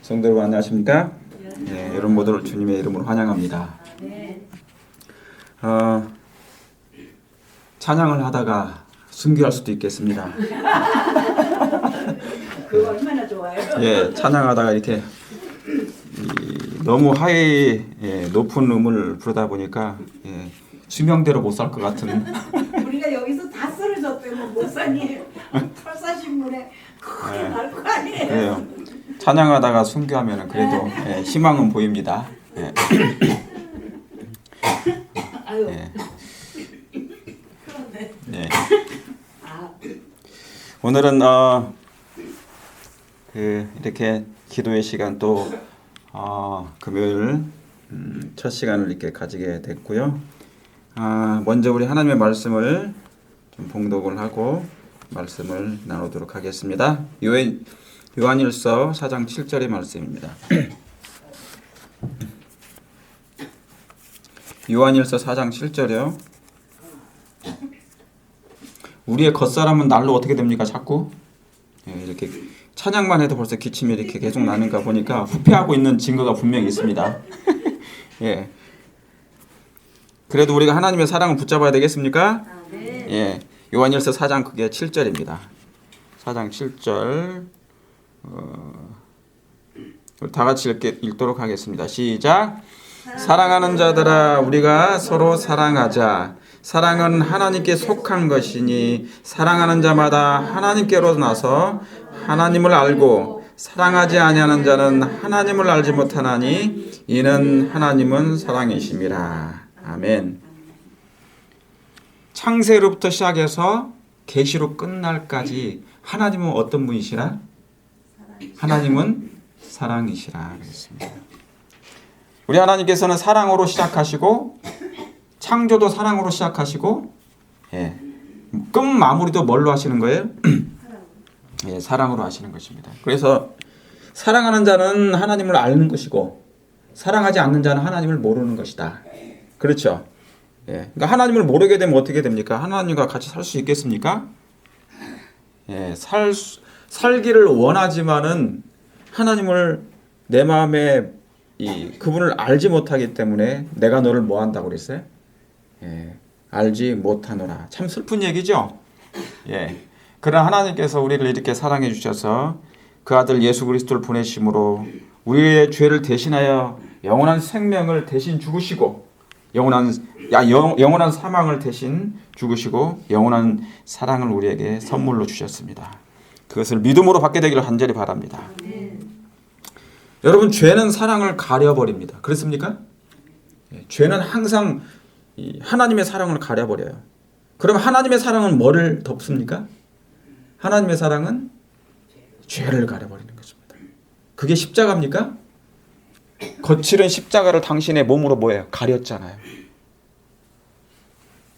성도 여러분 안녕하십니까? 네, 여러분 모두를 주님의 이름으로 환영합니다. 찬양을 하다가 순교할 수도 있겠습니다. 그거 얼마나 좋아요? 예, 찬양하다가 이렇게 너무 높은 음을 부르다 보니까 수명대로 못 살 것 같은. 우리가 여기서 다 쓰러졌대면 못 사니 철사신문에 큰일 날 거 아니에요? 그래요. 찬양하다가 순교하면 그래도 희망은 보입니다. 아유. 예. 아, 오늘은 이렇게 기도의 시간 또 금요일 첫 시간을 이렇게 가지게 됐고요. 먼저 우리 하나님의 말씀을 좀 봉독을 하고 말씀을 나누도록 하겠습니다. 요한일서 4장 7절의 말씀입니다. 요한일서 4장 7절이요. 우리의 겉사람은 날로 어떻게 됩니까? 자꾸 이렇게 찬양만 해도 벌써 기침이 이렇게 계속 나는가 보니까 후퇴하고 있는 증거가 분명히 있습니다. 예. 그래도 우리가 하나님의 사랑을 붙잡아야 되겠습니까? 네. 예. 요한일서 4장 그게 7절입니다. 4장 7절 다 같이 읽도록 하겠습니다. 시작. 사랑하는 자들아 우리가 서로 사랑하자. 사랑은 하나님께 속한 것이니 사랑하는 자마다 하나님께로 나서 하나님을 알고 사랑하지 아니하는 자는 하나님을 알지 못하나니 이는 하나님은 사랑이심이라. 아멘. 창세로부터 시작해서 계시로 끝날까지 하나님은 어떤 분이시라? 하나님은 사랑이시라 그랬습니다. 우리 하나님께서는 사랑으로 시작하시고 창조도 사랑으로 시작하시고 끝 마무리도 뭘로 하시는 거예요? 사랑으로 하시는 것입니다. 그래서 사랑하는 자는 하나님을 아는 것이고 사랑하지 않는 자는 하나님을 모르는 것이다. 그렇죠? 그러니까 하나님을 모르게 되면 어떻게 됩니까? 하나님과 같이 살 수 있겠습니까? 살기를 원하지만은 하나님을 내 마음에 그분을 알지 못하기 때문에 내가 너를 뭐 한다고 그랬어요? 알지 못하노라. 참 슬픈 얘기죠. 그러나 하나님께서 우리를 이렇게 사랑해 주셔서 그 아들 예수 그리스도를 보내심으로 우리의 죄를 대신하여 영원한 생명을 대신 죽으시고 영원한 사망을 대신 죽으시고 영원한 사랑을 우리에게 선물로 주셨습니다. 그것을 믿음으로 받게 되기를 간절히 바랍니다. 여러분, 죄는 사랑을 가려버립니다. 그렇습니까? 죄는 항상 하나님의 사랑을 가려버려요. 그럼 하나님의 사랑은 뭐를 덮습니까? 하나님의 사랑은 죄를 가려버리는 것입니다. 그게 십자가입니까? 거칠은 십자가를 당신의 몸으로 뭐예요? 가렸잖아요.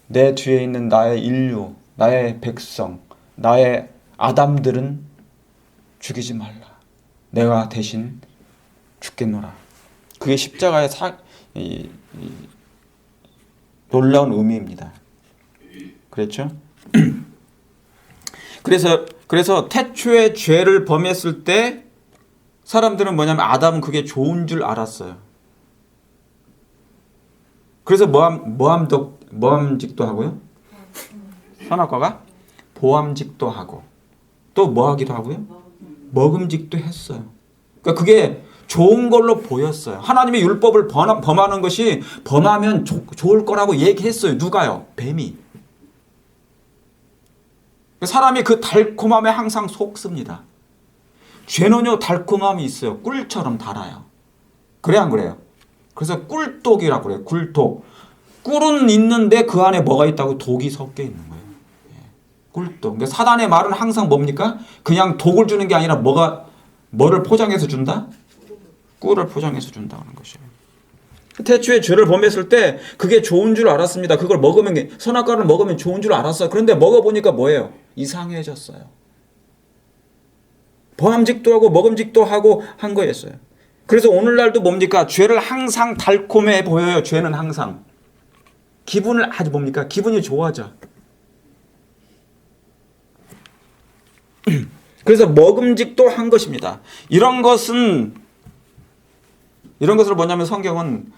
내 뒤에 있는 나의 인류, 나의 백성, 나의 아담들은 죽이지 말라. 내가 대신 죽겠노라. 그게 십자가의 놀라운 의미입니다. 그렇죠? 그래서 태초에 죄를 범했을 때 사람들은 뭐냐면 아담은 그게 좋은 줄 알았어요. 그래서 모함직도 하고요. 선악과가 보암직도 하고 또 뭐 하기도 하고요. 먹음직도 했어요. 그러니까 그게 좋은 걸로 보였어요. 하나님의 율법을 범하는 것이 범하면 좋을 거라고 얘기했어요. 누가요? 뱀이. 사람이 그 달콤함에 항상 속습니다. 죄는요 달콤함이 있어요. 꿀처럼 달아요. 그래 안 그래요? 그래서 꿀독이라고 그래요. 꿀독. 꿀은 있는데 그 안에 뭐가 있다고? 독이 섞여 있는 거예요. 꿀독. 그러니까 사단의 말은 항상 뭡니까? 그냥 독을 주는 게 아니라 뭐를 포장해서 준다? 꿀을 포장해서 준다는 것이에요. 태초에 죄를 범했을 때 그게 좋은 줄 알았습니다. 그걸 먹으면 선악과를 먹으면 좋은 줄 알았어요. 그런데 먹어보니까 뭐예요? 이상해졌어요. 범함직도 하고 먹음직도 하고 한 거였어요. 그래서 오늘날도 뭡니까? 죄를 항상 달콤해 보여요. 죄는 항상. 기분을 아주 뭡니까? 기분이 좋아져. 그래서 먹음직도 한 것입니다. 이런 것은 이런 것을 뭐냐면 성경은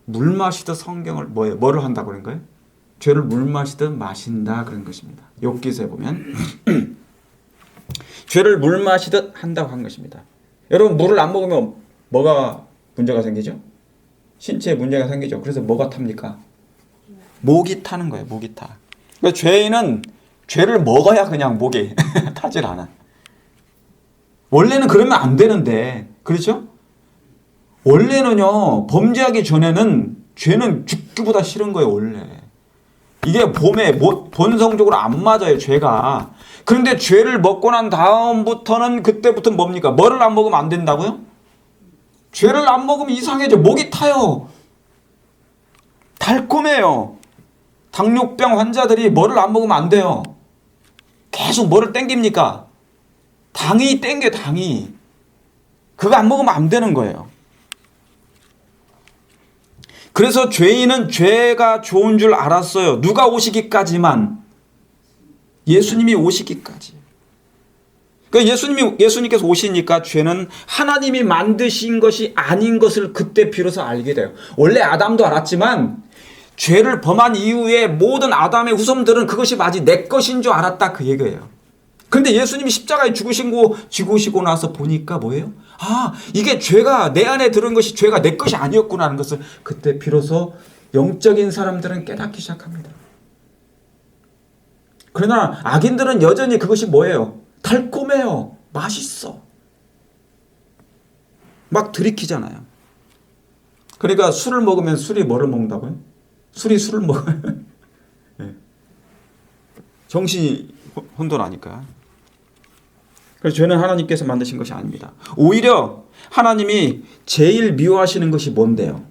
물 마시듯 성경을 뭐를 한다고 그런 거예요? 죄를 물 마시듯 마신다 그런 것입니다. 욥기서에 보면 죄를 물 마시듯 한다고 한 것입니다. 여러분 물을 안 먹으면 뭐가 문제가 생기죠? 신체에 문제가 생기죠. 그래서 뭐가 탑니까? 목이 타는 거예요. 목이 타. 그러니까 죄인은 죄를 먹어야 그냥 목이 타질 않아. 원래는 그러면 안 되는데, 그렇죠? 원래는요, 범죄하기 전에는 죄는 죽기보다 싫은 거예요, 원래. 이게 본성적으로 안 맞아요, 죄가. 그런데 죄를 먹고 난 다음부터는 그때부터 뭡니까? 뭐를 안 먹으면 안 된다고요? 죄를 안 먹으면 이상해져. 목이 타요. 달콤해요. 당뇨병 환자들이 뭐를 안 먹으면 안 돼요. 계속 뭐를 땡깁니까? 당이 땡겨, 당이. 그거 안 먹으면 안 되는 거예요. 그래서 죄인은 죄가 좋은 줄 알았어요. 누가 오시기까지만. 예수님이 오시기까지. 그러니까 예수님께서 오시니까 죄는 하나님이 만드신 것이 아닌 것을 그때 비로소 알게 돼요. 원래 아담도 알았지만 죄를 범한 이후에 모든 아담의 후손들은 그것이 마치 내 것인 줄 알았다 그 얘기예요. 그런데 예수님이 십자가에 죽으시고 나서 보니까 뭐예요? 아, 이게 죄가 내 안에 들은 것이 죄가 내 것이 아니었구나 하는 것을 그때 비로소 영적인 사람들은 깨닫기 시작합니다. 그러나 악인들은 여전히 그것이 뭐예요? 달콤해요. 맛있어. 막 들이키잖아요. 그러니까 술을 먹으면 술이 뭐를 먹는다고요? 술이 술을 먹어요. 네. 정신이 혼돈하니까. 그래서 죄는 하나님께서 만드신 것이 아닙니다. 오히려 하나님이 제일 미워하시는 것이 뭔데요?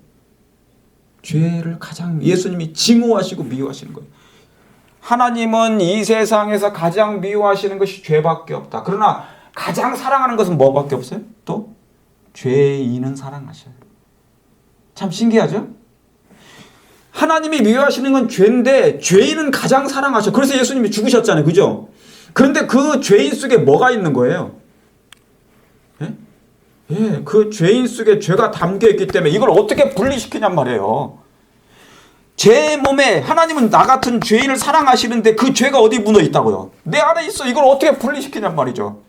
죄를 가장 예수님이 증오하시고 미워하시는 거예요. 하나님은 이 세상에서 가장 미워하시는 것이 죄밖에 없다. 그러나 가장 사랑하는 것은 뭐밖에 없어요? 또 죄인은 사랑하셔요. 참 신기하죠? 하나님이 미워하시는 건 죄인데 죄인은 가장 사랑하셔. 그래서 예수님이 죽으셨잖아요. 그죠? 그런데 그 죄인 속에 뭐가 있는 거예요? 예? 예, 그 죄인 속에 죄가 담겨 있기 때문에 이걸 어떻게 분리시키냔 말이에요. 제 몸에 하나님은 나 같은 죄인을 사랑하시는데 그 죄가 어디 묻어 있다고요? 내 안에 있어. 이걸 어떻게 분리시키냔 말이죠.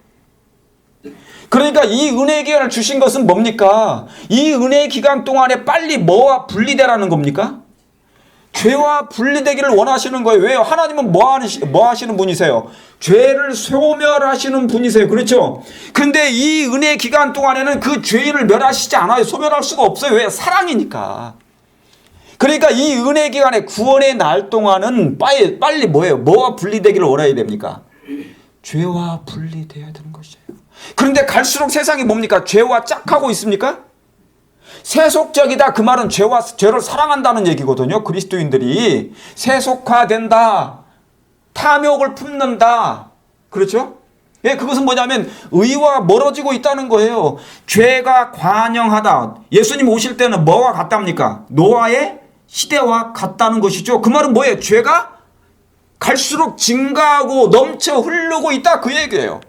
그러니까 이 은혜의 기간을 주신 것은 뭡니까? 이 은혜의 기간 동안에 빨리 뭐와 분리되라는 겁니까? 죄와 분리되기를 원하시는 거예요. 왜요? 하나님은 뭐 하시는 분이세요? 죄를 소멸하시는 분이세요. 그렇죠? 근데 이 은혜의 기간 동안에는 그 죄인을 멸하시지 않아요. 소멸할 수가 없어요. 왜? 사랑이니까. 그러니까 이 은혜 기간에 구원의 날 동안은 빨리 뭐예요? 뭐와 분리되기를 원해야 됩니까? 죄와 분리되어야 되는 것이에요. 그런데 갈수록 세상이 뭡니까? 죄와 짝하고 있습니까? 세속적이다. 그 말은 죄를 사랑한다는 얘기거든요. 그리스도인들이 세속화된다. 탐욕을 품는다. 그렇죠? 예, 그것은 뭐냐면 의와 멀어지고 있다는 거예요. 죄가 관영하다. 예수님 오실 때는 뭐와 같답니까? 노아의 시대와 같다는 것이죠. 그 말은 뭐예요? 죄가 갈수록 증가하고 넘쳐 흐르고 있다 그 얘기예요.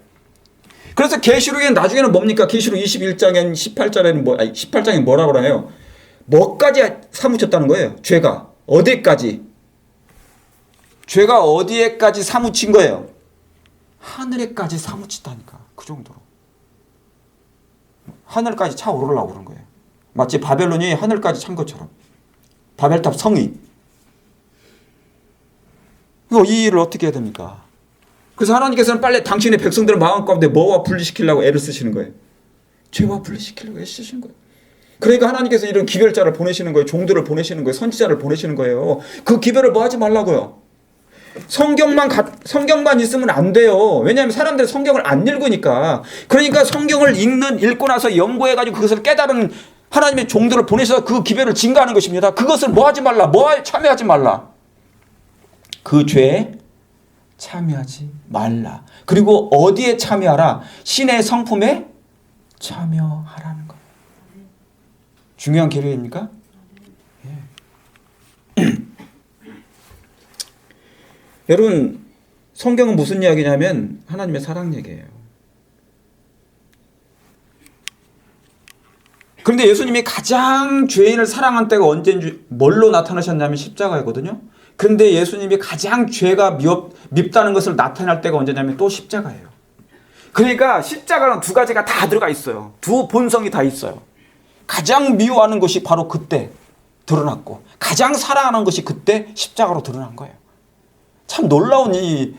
그래서 계시록에 나중에는 뭡니까? 계시록 21장엔 18장에 뭐라고 해요? 뭐까지 사무쳤다는 거예요? 죄가 어디까지? 죄가 어디에까지 사무친 거예요? 하늘에까지 사무치다니까. 그 정도로. 하늘까지 차오르려고 그런 거예요. 마치 바벨론이 하늘까지 찬 것처럼. 바벨탑 성이. 이 일을 어떻게 해야 됩니까? 그래서 하나님께서는 빨리 당신의 백성들의 마음 가운데 뭐와 분리시키려고 애를 쓰시는 거예요? 죄와 분리시키려고 애쓰시는 거예요. 그러니까 하나님께서 이런 기별자를 보내시는 거예요. 종들을 보내시는 거예요. 선지자를 보내시는 거예요. 그 기별을 뭐 하지 말라고요? 성경만 있으면 안 돼요. 왜냐하면 사람들이 성경을 안 읽으니까. 그러니까 성경을 읽고 나서 연구해가지고 그것을 깨달은 하나님의 종들을 보내셔서 그 기별을 증가하는 것입니다. 그것을 뭐 하지 말라? 뭐에 참여하지 말라? 그 죄에 참여하지 말라. 그리고 어디에 참여하라? 신의 성품에 참여하라는 거예요. 중요한 계략입니까? 예. 여러분, 성경은 무슨 이야기냐면 하나님의 사랑 얘기예요. 그런데 예수님이 가장 죄인을 사랑한 때가 언제인지 뭘로 나타나셨냐면 십자가이거든요. 근데 예수님이 가장 죄가 밉다는 것을 나타낼 때가 언제냐면 또 십자가예요. 그러니까 십자가는 두 가지가 다 들어가 있어요. 두 본성이 다 있어요. 가장 미워하는 것이 바로 그때 드러났고 가장 사랑하는 것이 그때 십자가로 드러난 거예요. 참 놀라운 이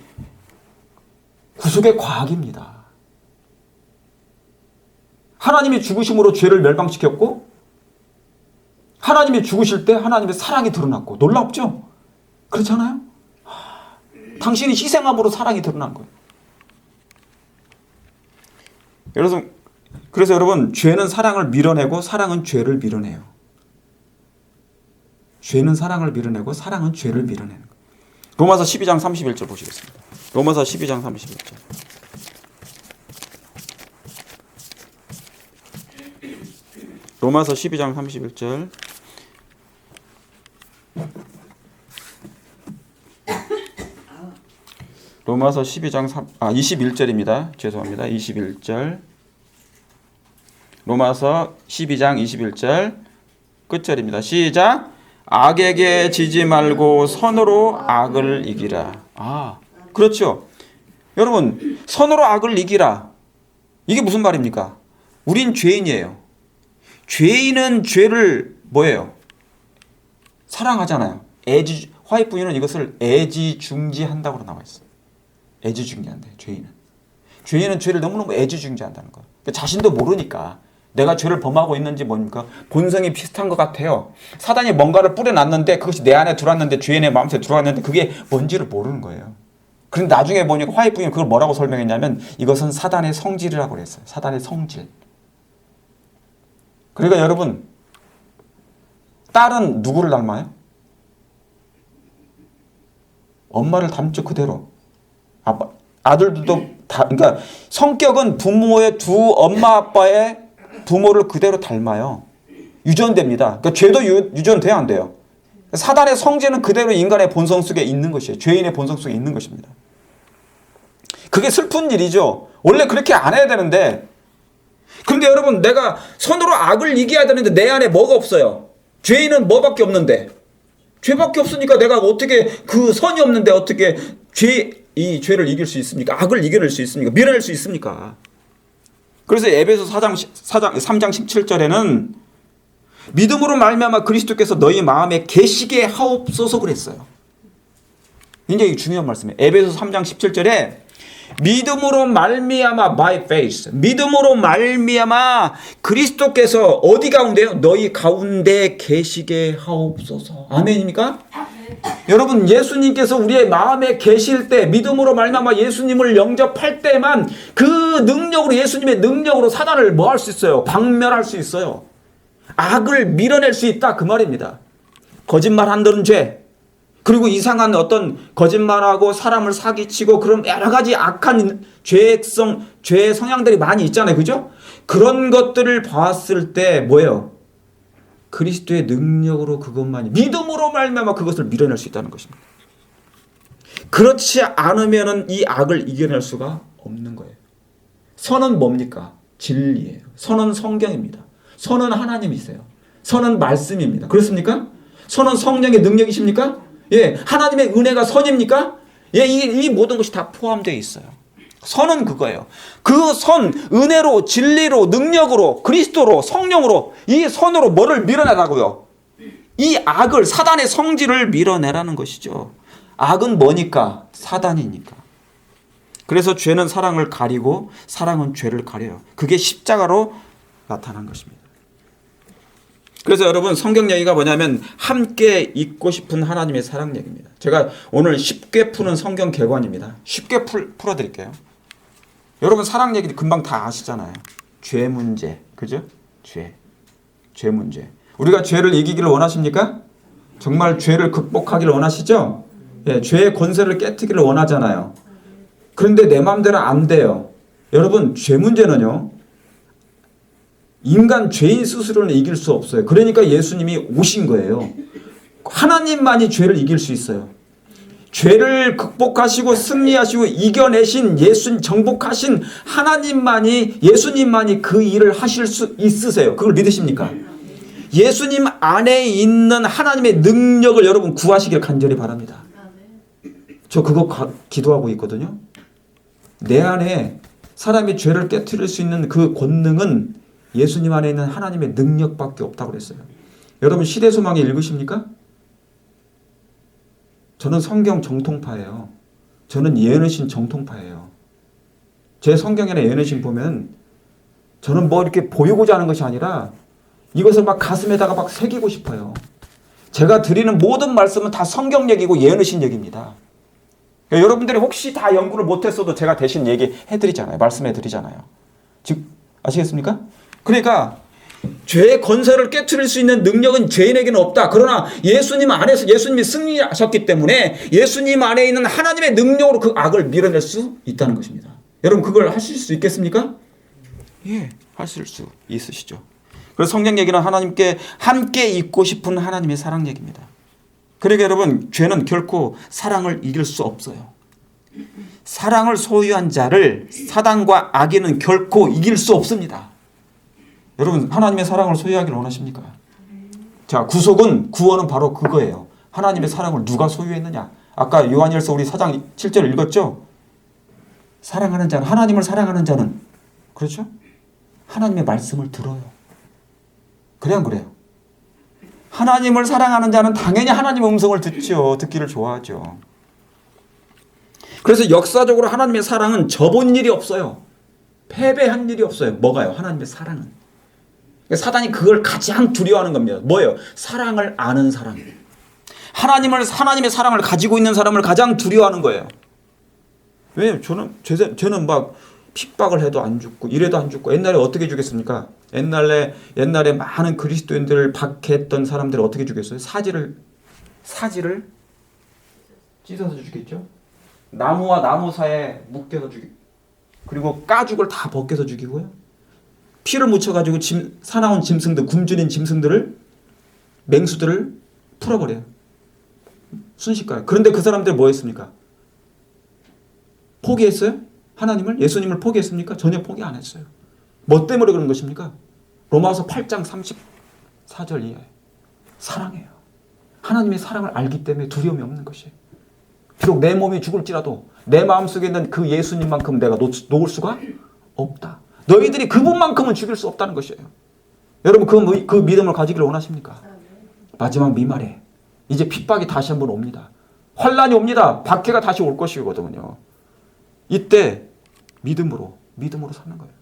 구속의 과학입니다. 하나님이 죽으심으로 죄를 멸망시켰고 하나님이 죽으실 때 하나님의 사랑이 드러났고 놀랍죠? 그렇잖아요? 당신이 희생함으로 사랑이 드러난 거예요. 그래서 여러분 죄는 사랑을 밀어내고 사랑은 죄를 밀어내요. 죄는 사랑을 밀어내고 사랑은 죄를 밀어내는 거예요. 로마서 12장 31절 보시겠습니다. 로마서 12장 31절. 로마서 12장 31절. 로마서 12장 21절입니다. 죄송합니다. 21절. 로마서 12장 21절 끝절입니다. 시작. 악에게 지지 말고 선으로 악을 이기라. 그렇죠. 여러분, 선으로 악을 이기라. 이게 무슨 말입니까? 우린 죄인이에요. 죄인은 죄를 뭐예요? 사랑하잖아요. 화이트부인은 이것을 애지중지한다고 나와 있어요. 애지중지한대. 죄인은 죄를 너무너무 애지중지한다는 거예요. 자신도 모르니까 내가 죄를 범하고 있는지 뭡니까? 본성이 비슷한 것 같아요. 사단이 뭔가를 뿌려놨는데 그것이 내 안에 들어왔는데 죄인의 마음속에 들어왔는데 그게 뭔지를 모르는 거예요. 그런데 나중에 보니까 화이트부인은 그걸 뭐라고 설명했냐면 이것은 사단의 성질이라고 그랬어요. 사단의 성질. 그러니까 여러분, 딸은 누구를 닮아요? 엄마를 닮죠, 그대로. 아들들도 그러니까 성격은 부모의 두 엄마 아빠의 부모를 그대로 닮아요. 유전됩니다. 그러니까 죄도 유전돼야 안 돼요. 사단의 성질은 그대로 인간의 본성 속에 있는 것이에요. 죄인의 본성 속에 있는 것입니다. 그게 슬픈 일이죠. 원래 그렇게 안 해야 되는데. 그런데 여러분, 내가 선으로 악을 이겨야 되는데 내 안에 뭐가 없어요? 죄인은 뭐밖에 없는데? 죄밖에 없으니까 내가 어떻게 그 선이 없는데 어떻게 이 죄를 이길 수 있습니까? 악을 이겨낼 수 있습니까? 밀어낼 수 있습니까? 그래서 에베소 3장 17절에는 믿음으로 말미암아 그리스도께서 너희 마음에 계시게 하옵소서 그랬어요. 굉장히 중요한 말씀이에요. 에베소 3장 17절에 믿음으로 말미암아 by faith, 믿음으로 말미암아 그리스도께서 어디 가운데요? 너희 가운데 계시게 하옵소서. 아멘입니까? 여러분, 예수님께서 우리의 마음에 계실 때, 믿음으로 말미암아 예수님을 영접할 때만 그 능력으로, 예수님의 능력으로 사단을 뭐 할 수 있어요? 박멸할 수 있어요. 악을 밀어낼 수 있다, 그 말입니다. 거짓말 한다는 죄, 그리고 이상한 어떤 거짓말하고 사람을 사기치고 그런 여러 가지 악한 죄의 성향들이 많이 있잖아요. 그죠? 그런 것들을 봤을 때 뭐예요? 그리스도의 능력으로 그것만이, 믿음으로 말미암아 그것을 밀어낼 수 있다는 것입니다. 그렇지 않으면은 이 악을 이겨낼 수가 없는 거예요. 선은 뭡니까? 진리예요. 선은 성경입니다. 선은 하나님이세요. 선은 말씀입니다. 그렇습니까? 선은 성령의 능력이십니까? 예, 하나님의 은혜가 선입니까? 예, 이 모든 것이 다 포함되어 있어요. 선은 그거예요. 그 선, 은혜로, 진리로, 능력으로, 그리스도로, 성령으로, 이 선으로 뭐를 밀어내라고요? 이 악을, 사단의 성질을 밀어내라는 것이죠. 악은 뭐니까? 사단이니까. 그래서 죄는 사랑을 가리고 사랑은 죄를 가려요. 그게 십자가로 나타난 것입니다. 그래서 여러분, 성경 얘기가 뭐냐면 함께 있고 싶은 하나님의 사랑 얘기입니다. 제가 오늘 쉽게 푸는 성경 개관입니다. 쉽게 풀어드릴게요. 여러분, 사랑 얘기 금방 다 아시잖아요. 죄 문제, 그죠? 죄 문제. 우리가 죄를 이기기를 원하십니까? 정말 죄를 극복하기를 원하시죠? 예, 죄의 권세를 깨트기를 원하잖아요. 그런데 내 마음대로 안 돼요. 여러분, 죄 문제는요, 인간 죄인 스스로는 이길 수 없어요. 그러니까 예수님이 오신 거예요. 하나님만이 죄를 이길 수 있어요. 죄를 극복하시고 승리하시고 이겨내신 예수님 정복하신 하나님만이 예수님만이 그 일을 하실 수 있으세요. 그걸 믿으십니까? 예수님 안에 있는 하나님의 능력을 여러분 구하시길 간절히 바랍니다. 저 그거 기도하고 있거든요. 내 안에 사람이 죄를 깨트릴 수 있는 그 권능은 예수님 안에 있는 하나님의 능력밖에 없다고 그랬어요. 여러분 시대소망에 읽으십니까? 저는 성경 정통파예요. 저는 예언의 정통파예요. 제 성경에나 예언의 보면 저는 뭐 이렇게 보이고자 하는 것이 아니라 이것을 막 가슴에다가 막 새기고 싶어요. 제가 드리는 모든 말씀은 다 성경 얘기고 예언의 얘기입니다. 그러니까 여러분들이 혹시 다 연구를 못했어도 제가 대신 얘기해드리잖아요. 말씀해드리잖아요. 즉 아시겠습니까? 그러니까 죄의 건설을 깨트릴 수 있는 능력은 죄인에게는 없다. 그러나 예수님 안에서 예수님이 승리하셨기 때문에 예수님 안에 있는 하나님의 능력으로 그 악을 밀어낼 수 있다는 것입니다. 여러분 그걸 하실 수 있겠습니까? 예, 하실 수 있으시죠. 그래서 성경 얘기는 하나님께 함께 있고 싶은 하나님의 사랑 얘기입니다. 그러니까 여러분 죄는 결코 사랑을 이길 수 없어요. 사랑을 소유한 자를 사단과 악인은 결코 이길 수 없습니다. 여러분 하나님의 사랑을 소유하기를 원하십니까? 자, 구원은 바로 그거예요. 하나님의 사랑을 누가 소유했느냐? 아까 요한일서 우리 4장 7절 읽었죠? 사랑하는 자는 하나님을 사랑하는 자는 그렇죠? 하나님의 말씀을 들어요. 그래 안 그래요? 하나님을 사랑하는 자는 당연히 하나님의 음성을 듣죠. 듣기를 좋아하죠. 그래서 역사적으로 하나님의 사랑은 접은 일이 없어요. 패배한 일이 없어요. 뭐가요? 하나님의 사랑은. 사단이 그걸 가장 두려워하는 겁니다. 뭐예요? 사랑을 아는 사람. 하나님의 사랑을 가지고 있는 사람을 가장 두려워하는 거예요. 왜냐면 저는 막 핍박을 해도 안 죽고 이래도 안 죽고 옛날에 어떻게 죽였습니까? 옛날에 많은 그리스도인들을 박해했던 사람들을 어떻게 죽였어요? 사지를 찢어서 죽였죠. 나무와 나무 사이에 묶여서 죽이고 그리고 가죽을 다 벗겨서 죽이고요. 피를 묻혀가지고 사나운 짐승들, 굶주린 짐승들을 맹수들을 풀어버려요. 순식간에. 그런데 그 사람들 뭐 했습니까? 포기했어요? 하나님을? 예수님을 포기했습니까? 전혀 포기 안 했어요. 뭐 때문에 그런 것입니까? 로마서 8장 34절 이하에 사랑해요. 하나님의 사랑을 알기 때문에 두려움이 없는 것이에요. 비록 내 몸이 죽을지라도 내 마음속에 있는 그 예수님만큼 내가 놓을 수가 없다. 너희들이 그분만큼은 죽일 수 없다는 것이에요. 여러분 그 믿음을 가지기를 원하십니까? 마지막 미말에 이제 핍박이 다시 한번 옵니다. 환란이 옵니다. 박해가 다시 올 것이거든요. 이때 믿음으로 사는 거예요.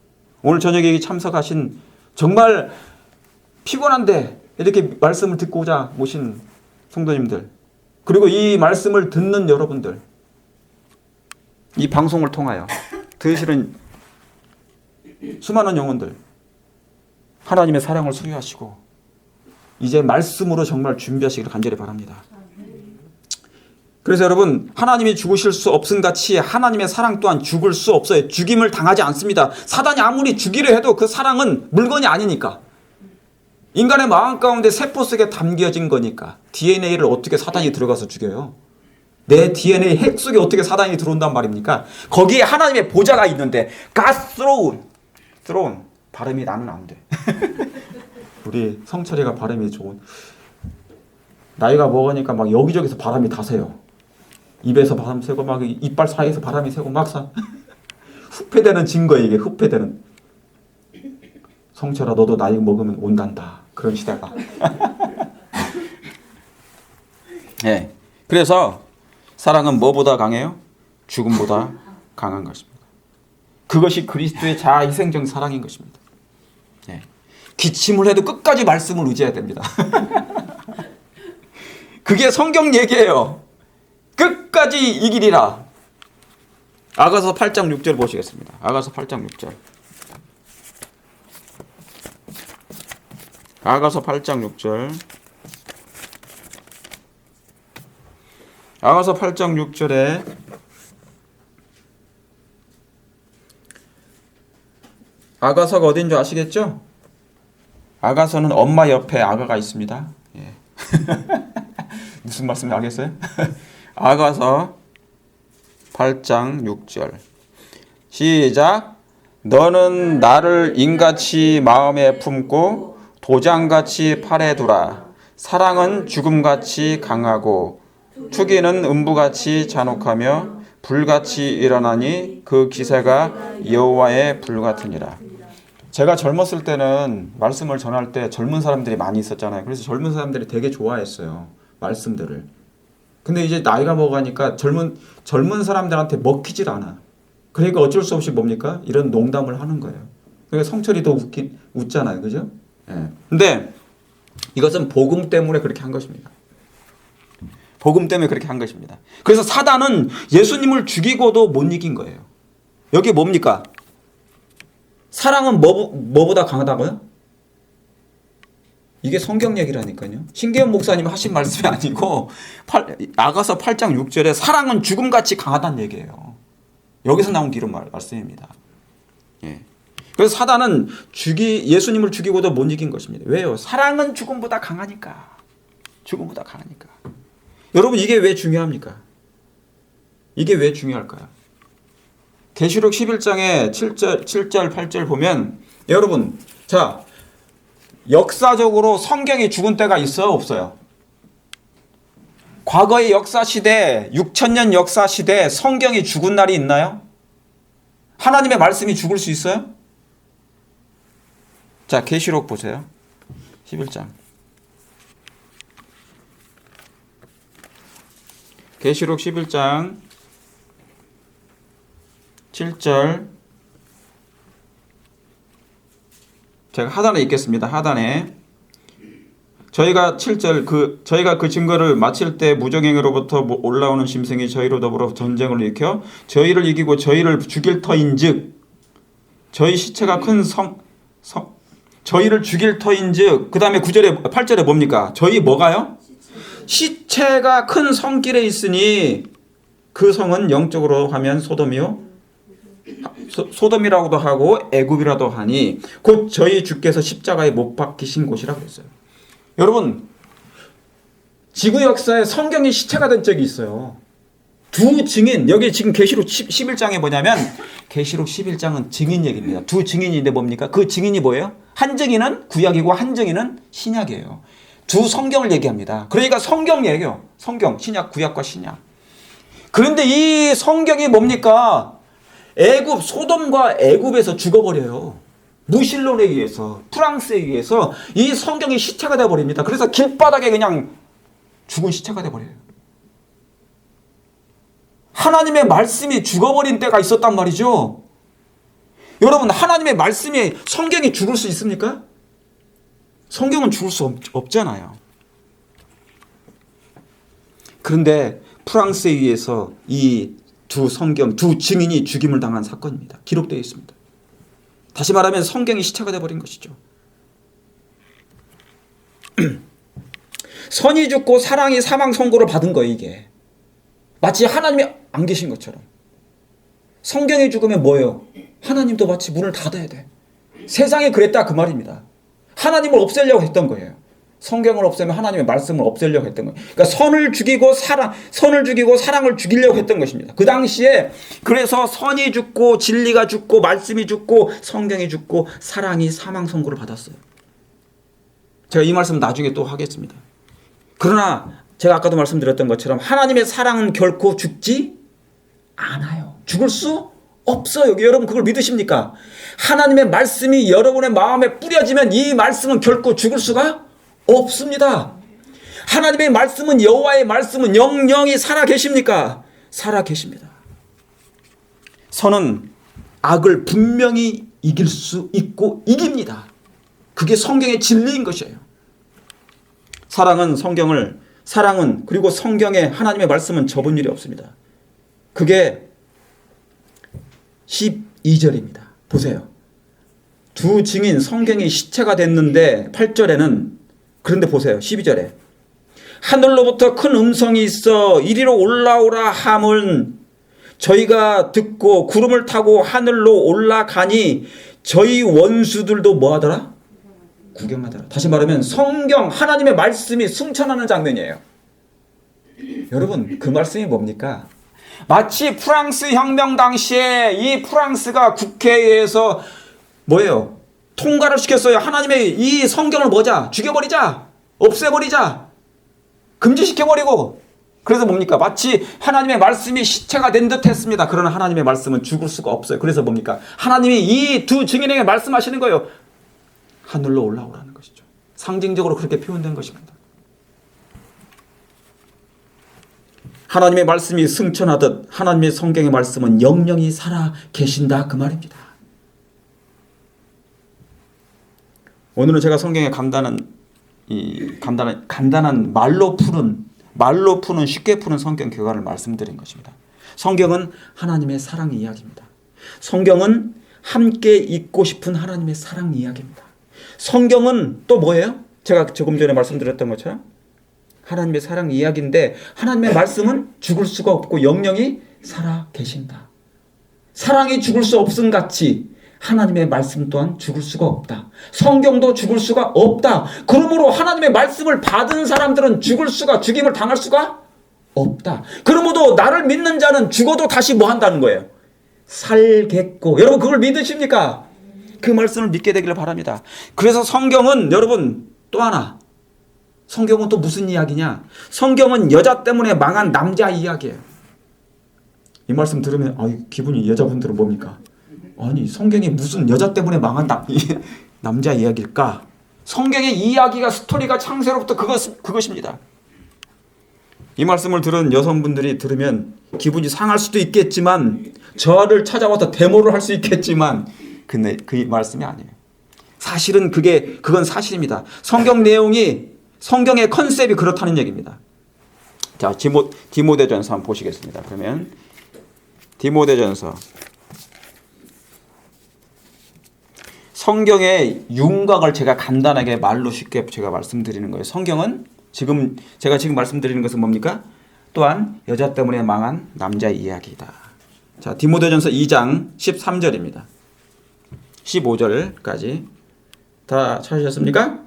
오늘 저녁에 참석하신 정말 피곤한데 이렇게 말씀을 듣고자 모신 성도님들 그리고 이 말씀을 듣는 여러분들 이 방송을 통하여 들으시는 수많은 영혼들 하나님의 사랑을 소유하시고 이제 말씀으로 정말 준비하시기를 간절히 바랍니다. 그래서 여러분 하나님이 죽으실 수 없음 같이 하나님의 사랑 또한 죽을 수 없어요. 죽임을 당하지 않습니다. 사단이 아무리 죽이려 해도 그 사랑은 물건이 아니니까. 인간의 마음 가운데 세포 속에 담겨진 거니까. DNA를 어떻게 사단이 들어가서 죽여요? 내 DNA 핵 속에 어떻게 사단이 들어온단 말입니까? 거기에 하나님의 보좌가 있는데 God throne 발음이 나는 안 돼. 우리 성철이가 발음이 좋은. 나이가 먹으니까 막 여기저기서 바람이 다 새요. 입에서 바람 새고 막 이빨 사이에서 바람이 새고 막 후패되는 증거 이게 후패되는. 성철아 너도 나이 먹으면 온단다. 그런 시대가. 네. 그래서 사랑은 뭐보다 강해요? 죽음보다 강한 것입니다. 그것이 그리스도의 자아희생적 사랑인 것입니다. 네. 기침을 해도 끝까지 말씀을 의지해야 됩니다. 그게 성경 얘기예요. 끝까지 이기리라. 아가서 8장 6절 보시겠습니다. 아가서 8장 6절. 아가서 8장 6절. 아가서 8장 6절에 아가서가 어딘 줄 아시겠죠? 아가서는 엄마 옆에 아가가 있습니다. 예. 무슨 말씀인지 알겠어요? 아가서 8장 6절. 시작. 너는 나를 인같이 마음에 품고 도장같이 팔에 두라. 사랑은 죽음같이 강하고 투기는 음부같이 잔혹하며 불같이 일어나니 그 기세가 여호와의 불 같으니라. 제가 젊었을 때는 말씀을 전할 때 젊은 사람들이 많이 있었잖아요. 그래서 젊은 사람들이 되게 좋아했어요, 말씀들을. 근데 이제 나이가 먹으니까 젊은 사람들한테 먹히질 않아. 그러니까 어쩔 수 없이 뭡니까? 이런 농담을 하는 거예요. 그러니까 성철이도 웃잖아요, 그죠? 예. 근데 이것은 복음 때문에 그렇게 한 것입니다. 복음 때문에 그렇게 한 것입니다. 그래서 사단은 예수님을 죽이고도 못 이긴 거예요. 여기 뭡니까? 사랑은 뭐보다 강하다고요? 이게 성경 얘기라니까요. 신계현 목사님 하신 말씀이 아니고 아가서 8장 6절에 사랑은 죽음같이 강하다는 얘기예요. 여기서 나온 기록 말씀입니다. 예. 그래서 사단은 예수님을 죽이고도 못 이긴 것입니다. 왜요? 사랑은 죽음보다 강하니까. 죽음보다 강하니까. 여러분, 이게 왜 중요합니까? 이게 왜 중요할까요? 계시록 11장에 7절 8절 보면 여러분, 자, 역사적으로 성경이 죽은 때가 있어요, 없어요? 과거의 역사 시대, 6,000년 역사 시대 성경이 죽은 날이 있나요? 하나님의 말씀이 죽을 수 있어요? 자, 계시록 보세요. 11장. 계시록 11장 7절. 제가 하단에 읽겠습니다. 하단에. 저희가 7절 저희가 그 증거를 마칠 때 무정행으로부터 올라오는 짐승이 저희로 더불어 전쟁을 일으켜 저희를 이기고 저희를 죽일 터인즉 저희 시체가 큰 저희를 죽일 터인즉 그다음에 9절에 8절에 뭡니까? 저희 뭐가요? 시체가 큰 성길에 있으니 그 성은 영적으로 하면 소돔이라고도 하고 애굽이라도 하니 곧 저희 주께서 십자가에 못 박히신 곳이라고 했어요. 여러분, 지구 역사에 성경이 시체가 된 적이 있어요. 두 증인, 여기 지금 계시록 11장에 뭐냐면 계시록 11장은 증인 얘기입니다. 두 증인인데 뭡니까? 그 증인이 뭐예요? 한 증인은 구약이고 한 증인은 신약이에요. 두 성경을 얘기합니다. 그러니까 성경 얘기예요. 성경, 신약, 구약과 신약. 그런데 이 성경이 뭡니까? 소돔과 애굽에서 죽어버려요. 무신론에 의해서, 프랑스에 의해서 이 성경이 시체가 되어버립니다. 그래서 길바닥에 그냥 죽은 시체가 되어버려요. 하나님의 말씀이 죽어버린 때가 있었단 말이죠. 여러분, 하나님의 말씀이, 성경이 죽을 수 있습니까? 성경은 죽을 수 없잖아요. 그런데 프랑스에 의해서 이 두 증인이 죽임을 당한 사건입니다. 기록되어 있습니다. 다시 말하면 성경이 시체가 되어버린 것이죠. 선이 죽고 사랑이 사망 선고를 받은 거예요, 이게. 마치 하나님이 안 계신 것처럼. 성경이 죽으면 뭐예요? 하나님도 마치 문을 닫아야 돼. 세상이 그랬다 그 말입니다. 하나님을 없애려고 했던 거예요. 성경을 없애면 하나님의 말씀을 없애려고 했던 거예요. 그러니까 선을 죽이고 사랑을 죽이려고 했던 것입니다. 그 당시에 그래서 선이 죽고 진리가 죽고 말씀이 죽고 성경이 죽고 사랑이 사망 선고를 받았어요. 제가 이 말씀 나중에 또 하겠습니다. 그러나 제가 아까도 말씀드렸던 것처럼 하나님의 사랑은 결코 죽지 않아요. 죽을 수 없어요. 여러분, 그걸 믿으십니까? 하나님의 말씀이 여러분의 마음에 뿌려지면 이 말씀은 결코 죽을 수가 없습니다. 하나님의 말씀은, 여호와의 말씀은 영영이 살아 계십니까? 살아 계십니다. 선은 악을 분명히 이길 수 있고 이깁니다. 그게 성경의 진리인 것이에요. 사랑은 그리고 성경의 하나님의 말씀은 접은 일이 없습니다. 그게 12절입니다. 보세요. 두 증인 성경이 시체가 됐는데 8절에는 그런데 보세요. 12절에 하늘로부터 큰 음성이 있어 이리로 올라오라 함은 저희가 듣고 구름을 타고 하늘로 올라가니 저희 원수들도 뭐하더라? 구경하더라. 다시 말하면 성경 하나님의 말씀이 승천하는 장면이에요. 여러분 그 말씀이 뭡니까? 마치 프랑스 혁명 당시에 이 프랑스가 국회에서 뭐예요? 통과를 시켰어요. 하나님의 이 성경을 뭐자? 죽여버리자. 없애버리자. 금지시켜버리고. 그래서 뭡니까? 마치 하나님의 말씀이 시체가 된 듯 했습니다. 그러나 하나님의 말씀은 죽을 수가 없어요. 그래서 뭡니까? 하나님이 이 두 증인에게 말씀하시는 거예요. 하늘로 올라오라는 것이죠. 상징적으로 그렇게 표현된 것입니다. 하나님의 말씀이 승천하듯 하나님의 성경의 말씀은 영영이 살아 계신다 그 말입니다. 오늘은 제가 성경의 간단한 말로 푸는 쉽게 푸는 성경 교과를 말씀드린 것입니다. 성경은 하나님의 사랑 이야기입니다. 성경은 함께 있고 싶은 하나님의 사랑 이야기입니다. 성경은 또 뭐예요? 제가 조금 전에 말씀드렸던 것처럼 하나님의 사랑 이야기인데 하나님의 말씀은 죽을 수가 없고 영영이 살아 계신다. 사랑이 죽을 수 없음 같이 하나님의 말씀 또한 죽을 수가 없다. 성경도 죽을 수가 없다. 그러므로 하나님의 말씀을 받은 사람들은 죽임을 당할 수가 없다. 그러므로 나를 믿는 자는 죽어도 다시 뭐 한다는 거예요? 살겠고. 여러분 그걸 믿으십니까? 그 말씀을 믿게 되기를 바랍니다. 그래서 성경은 여러분 또 하나, 성경은 또 무슨 이야기냐? 성경은 여자 때문에 망한 남자 이야기예요. 이 말씀 들으면 기분이 여자분들은 뭡니까? 아니 성경이 무슨 여자 때문에 망한 남자 이야기일까? 성경의 이야기가 스토리가 창세로부터 그것입니다. 이 말씀을 들은 여성분들이 들으면 기분이 상할 수도 있겠지만 저를 찾아와서 데모를 할 수 있겠지만 근데 그 말씀이 아니에요. 사실은 그건 사실입니다. 성경의 컨셉이 그렇다는 얘기입니다. 자, 디모데전서 한번 보시겠습니다. 그러면 디모데전서 성경의 윤곽을 제가 간단하게 말로 쉽게 제가 말씀드리는 거예요. 성경은 제가 지금 말씀드리는 것은 뭡니까? 또한 여자 때문에 망한 남자 이야기다. 자, 디모데전서 2장 13절입니다. 15절까지 다 찾으셨습니까?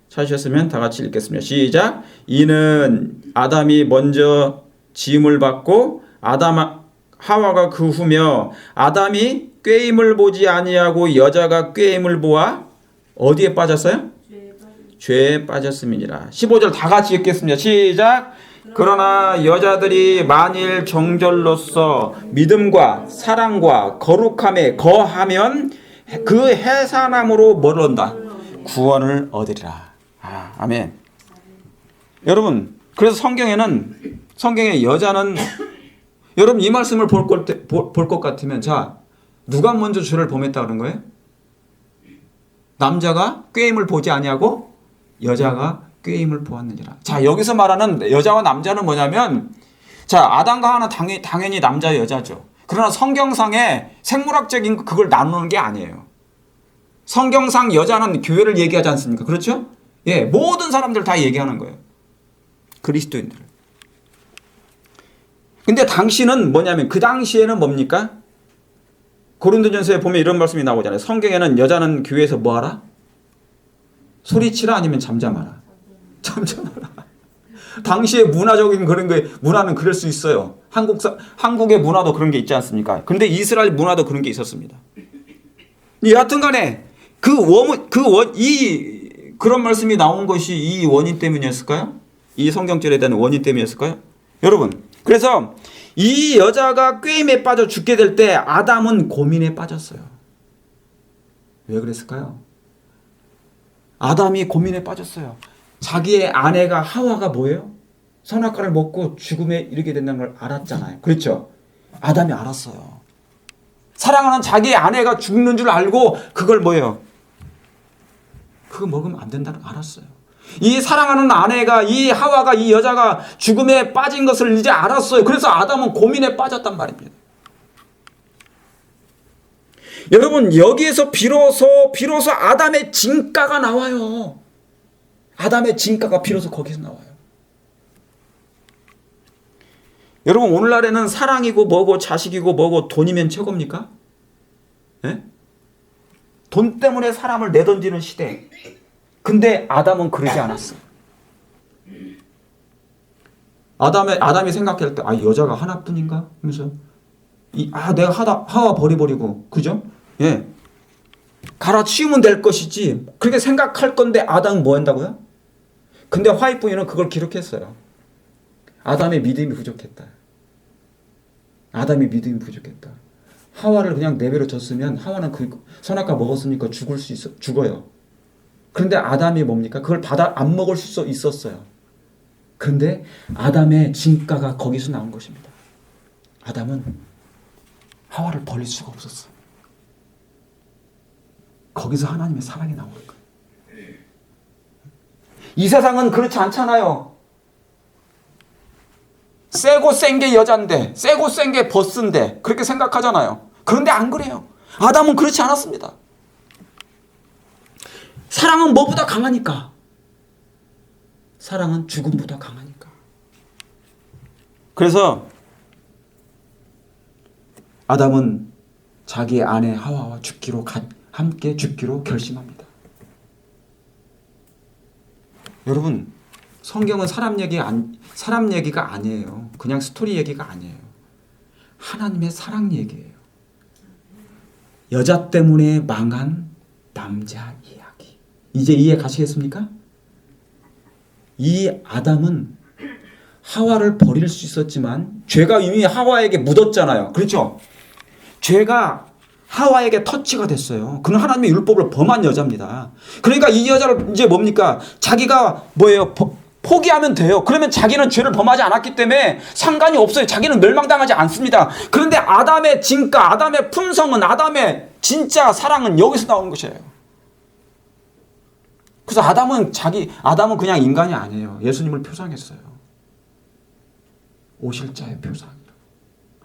찾으셨으면 다 같이 읽겠습니다. 시작. 이는 아담이 먼저 지음을 받고 하와가 그 후며 아담이 꾀임을 보지 아니하고 여자가 꾀임을 보아 어디에 빠졌어요? 죄에 빠졌음이니라. 15절 다 같이 읽겠습니다. 시작. 그러나 여자들이 만일 정절로서 믿음과 사랑과 거룩함에 거하면 그 해산함으로 뭘 얻는다? 구원을 얻으리라. 아멘. 여러분, 그래서 성경의 여자는 여러분 이 말씀을 볼 것 같으면 자, 누가 먼저 죄를 범했다 그런 거예요? 남자가 꾀임을 보지 아니하고 여자가 꾀임을 보았느니라. 자, 여기서 말하는 여자와 남자는 뭐냐면 자, 아담과 하와는 당연히 남자 여자죠. 그러나 성경상의 생물학적인 그걸 나누는 게 아니에요. 성경상 여자는 교회를 얘기하지 않습니까? 그렇죠? 예, 모든 사람들 다 얘기하는 거예요. 그리스도인들. 근데 당시는 뭐냐면 그 당시에는 뭡니까? 고린도전서에 보면 이런 말씀이 나오잖아요. 성경에는 여자는 교회에서 뭐하라? 소리치라 아니면 잠잠하라. 잠잠하라. 당시의 문화적인 그런 게 문화는 그럴 수 있어요. 한국의 문화도 그런 게 있지 않습니까? 근데 이스라엘 문화도 그런 게 있었습니다. 여하튼간에 그런 말씀이 나온 것이 이 원인 때문이었을까요? 이 성경절에 대한 원인 때문이었을까요? 여러분, 그래서 이 여자가 꾀임에 빠져 죽게 될 때 아담은 고민에 빠졌어요. 왜 그랬을까요? 아담이 고민에 빠졌어요. 자기의 아내가 하와가 뭐예요? 선악과를 먹고 죽음에 이르게 된다는 걸 알았잖아요. 그렇죠? 아담이 알았어요. 사랑하는 자기의 아내가 죽는 줄 알고 그걸 뭐예요? 그거 먹으면 안 된다는 걸 알았어요. 이 사랑하는 아내가 이 하와가 이 여자가 죽음에 빠진 것을 이제 알았어요. 그래서 아담은 고민에 빠졌단 말입니다. 여러분 여기에서 비로소 아담의 진가가 나와요. 아담의 진가가 비로소 거기서 나와요. 여러분 오늘날에는 사랑이고 뭐고 자식이고 뭐고 돈이면 최고입니까? 예? 돈 때문에 사람을 내던지는 시대. 근데 아담은 그러지 않았어. 아담이 생각할 때, 여자가 하나뿐인가? 하면서, 내가 하와 버려버리고, 그죠? 예. 갈아치우면 될 것이지. 그렇게 생각할 건데, 아담은 뭐 한다고요? 근데 화이부인은 그걸 기록했어요. 아담의 믿음이 부족했다. 아담이 믿음이 부족했다. 하와를 그냥 내버려 뒀으면 하와는 그 선악과 먹었으니까 죽어요. 그런데 아담이 뭡니까? 그걸 안 먹을 수 있었어요. 그런데 아담의 진가가 거기서 나온 것입니다. 아담은 하와를 버릴 수가 없었어요. 거기서 하나님의 사랑이 나온 거예요. 이 세상은 그렇지 않잖아요. 세고 센 게 여잔데, 세고 센 게 버스인데, 그렇게 생각하잖아요. 그런데 안 그래요. 아담은 그렇지 않았습니다. 사랑은 뭐보다 강하니까. 사랑은 죽음보다 강하니까. 그래서 아담은 자기의 아내 하와와 함께 죽기로 결심합니다. 여러분, 성경은 사람 얘기가 아니에요. 그냥 스토리 얘기가 아니에요. 하나님의 사랑 얘기예요. 여자 때문에 망한 남자 이야기. 이제 이해 가시겠습니까? 이 아담은 하와를 버릴 수 있었지만 죄가 이미 하와에게 묻었잖아요. 그렇죠? 죄가 하와에게 터치가 됐어요. 그는 하나님의 율법을 범한 여자입니다. 그러니까 이 여자를 이제 뭡니까? 자기가 포기하면 돼요. 그러면 자기는 죄를 범하지 않았기 때문에 상관이 없어요. 자기는 멸망당하지 않습니다. 그런데 아담의 진가, 아담의 품성은, 아담의 진짜 사랑은 여기서 나오는 것이에요. 그래서 아담은 그냥 인간이 아니에요. 예수님을 표상했어요. 오실 자의 표상이라고.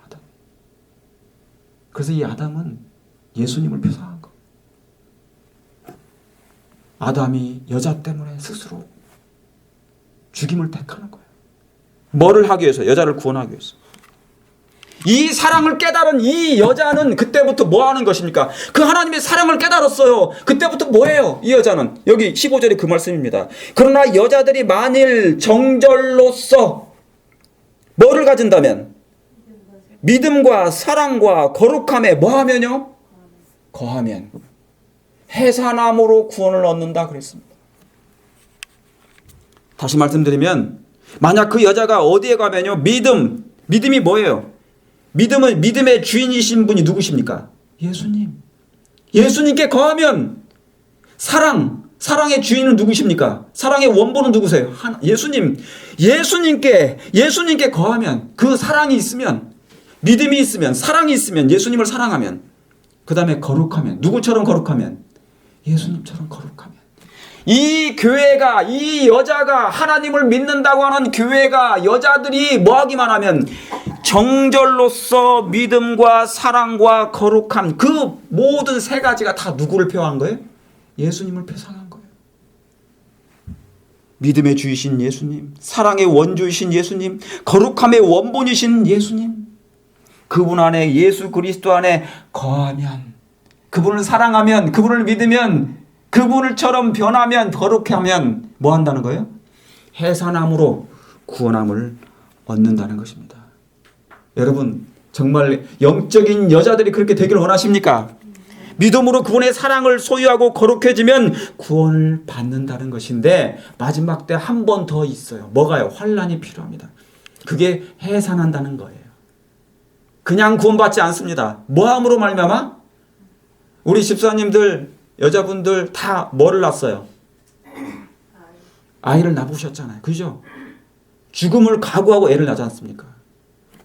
아담. 그래서 이 아담은 예수님을 표상한 거. 아담이 여자 때문에 스스로 죽임을 택하는 거예요. 뭐를 하기 위해서? 여자를 구원하기 위해서. 이 사랑을 깨달은 이 여자는 그때부터 뭐 하는 것입니까? 그 하나님의 사랑을 깨달았어요. 그때부터 뭐예요? 이 여자는. 여기 15절이 그 말씀입니다. 그러나 여자들이 만일 정절로서 뭐를 가진다면? 믿음과 사랑과 거룩함에 뭐하면요? 거하면 해산함으로 구원을 얻는다 그랬습니다. 다시 말씀드리면 만약 그 여자가 어디에 가면요? 믿음이 뭐예요? 믿음은 믿음의 주인이신 분이 누구십니까? 예수님. 예수님께 거하면 사랑의 주인은 누구십니까? 사랑의 원본은 누구세요? 예수님. 예수님께 거하면 그 사랑이 있으면 믿음이 있으면 사랑이 있으면 예수님을 사랑하면 그 다음에 거룩하면 누구처럼 거룩하면 예수님처럼 거룩하면 이 교회가 이 여자가 하나님을 믿는다고 하는 교회가 여자들이 뭐하기만 하면 정절로서 믿음과 사랑과 거룩함 그 모든 세 가지가 다 누구를 표현한 거예요? 예수님을 표상한 거예요. 믿음의 주이신 예수님, 사랑의 원주이신 예수님, 거룩함의 원본이신 예수님, 그분 안에 예수 그리스도 안에 거하면 그분을 사랑하면 그분을 믿으면 그분을처럼 변하면 거룩하면 뭐 한다는 거예요? 해산함으로 구원함을 얻는다는 것입니다. 여러분 정말 영적인 여자들이 그렇게 되기를 원하십니까? 믿음으로 그분의 사랑을 소유하고 거룩해지면 구원을 받는다는 것인데 마지막 때 한 번 더 있어요. 뭐가요? 환난이 필요합니다. 그게 해산한다는 거예요. 그냥 구원받지 않습니다. 뭐함으로 말미암아? 우리 집사님들 여자분들 다 뭐를 낳았어요? 아이를 낳으셨잖아요. 그죠? 죽음을 각오하고 애를 낳지 않습니까?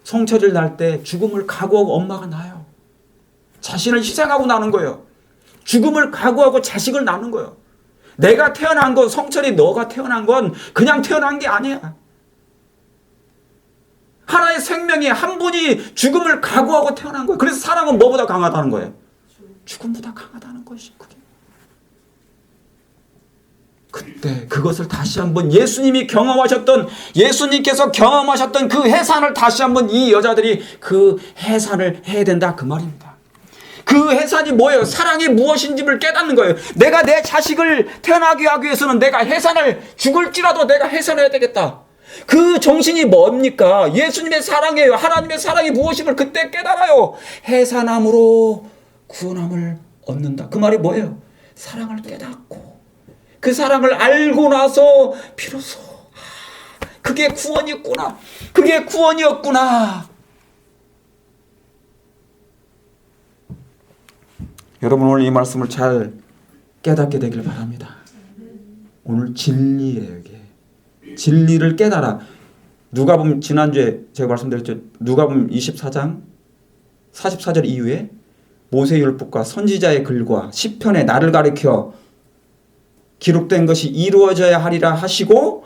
성체를 낳을 때 죽음을 각오하고 엄마가 낳아요. 자신을 희생하고 낳는 거예요. 죽음을 각오하고 자식을 낳는 거예요. 내가 태어난 건 성철이 너가 태어난 건 그냥 태어난 게 아니야. 하나의 생명이 한 분이 죽음을 각오하고 태어난 거예요. 그래서 사랑은 뭐보다 강하다는 거예요? 죽음보다 강하다는 것이 그게. 그때 그것을 다시 한번 예수님께서 경험하셨던 그 해산을 다시 한번 이 여자들이 그 해산을 해야 된다 그 말입니다. 그 해산이 뭐예요? 사랑이 무엇인지를 깨닫는 거예요. 내가 내 자식을 태어나게 하기 위해서는 내가 죽을지라도 내가 해산해야 되겠다. 그 정신이 뭡니까? 예수님의 사랑이에요. 하나님의 사랑이 무엇임을 그때 깨달아요. 해산함으로 구원함을 얻는다. 그 말이 뭐예요? 사랑을 깨닫고 그 사랑을 알고 나서 비로소 그게 구원이었구나. 그게 구원이었구나. 여러분 오늘 이 말씀을 잘 깨닫게 되길 바랍니다. 오늘 진리예요. 이게 진리를 깨달아. 누가복음 지난주에 제가 말씀드렸죠. 누가복음 24장 44절 이후에 모세율법과 선지자의 글과 시편에 나를 가리켜 기록된 것이 이루어져야 하리라 하시고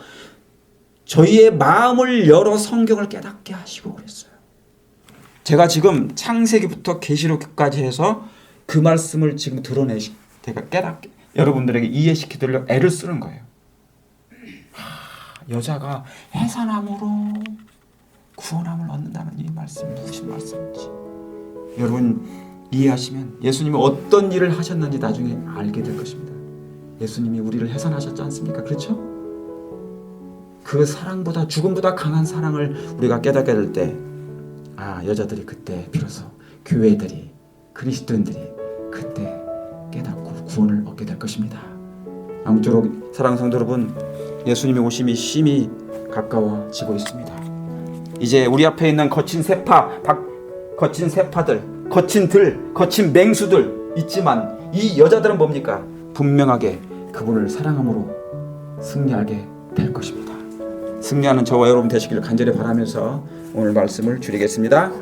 저희의 마음을 열어 성경을 깨닫게 하시고 그랬어요. 제가 지금 창세기부터 계시록까지 해서 그 말씀을 지금 제가 깨닫게 여러분들에게 이해시키려고 애를 쓰는 거예요. 여자가 해산함으로 구원함을 얻는다는 이 말씀이 무슨 말씀인지 여러분 이해하시면 예수님이 어떤 일을 하셨는지 나중에 알게 될 것입니다. 예수님이 우리를 해산하셨지 않습니까? 그렇죠? 그 사랑보다 죽음보다 강한 사랑을 우리가 깨닫게 될 때 여자들이 그때 비로소 교회들이 그리스도인들이 그때 깨닫고 구원을 얻게 될 것입니다. 아무쪼록 사랑하는 성도 여러분, 예수님의 오심이 심히 가까워지고 있습니다. 이제 우리 앞에 있는 거친 세파들, 거친 맹수들 있지만 이 여자들은 뭡니까? 분명하게 그분을 사랑함으로 승리하게 될 것입니다. 승리하는 저와 여러분 되시기를 간절히 바라면서 오늘 말씀을 줄이겠습니다.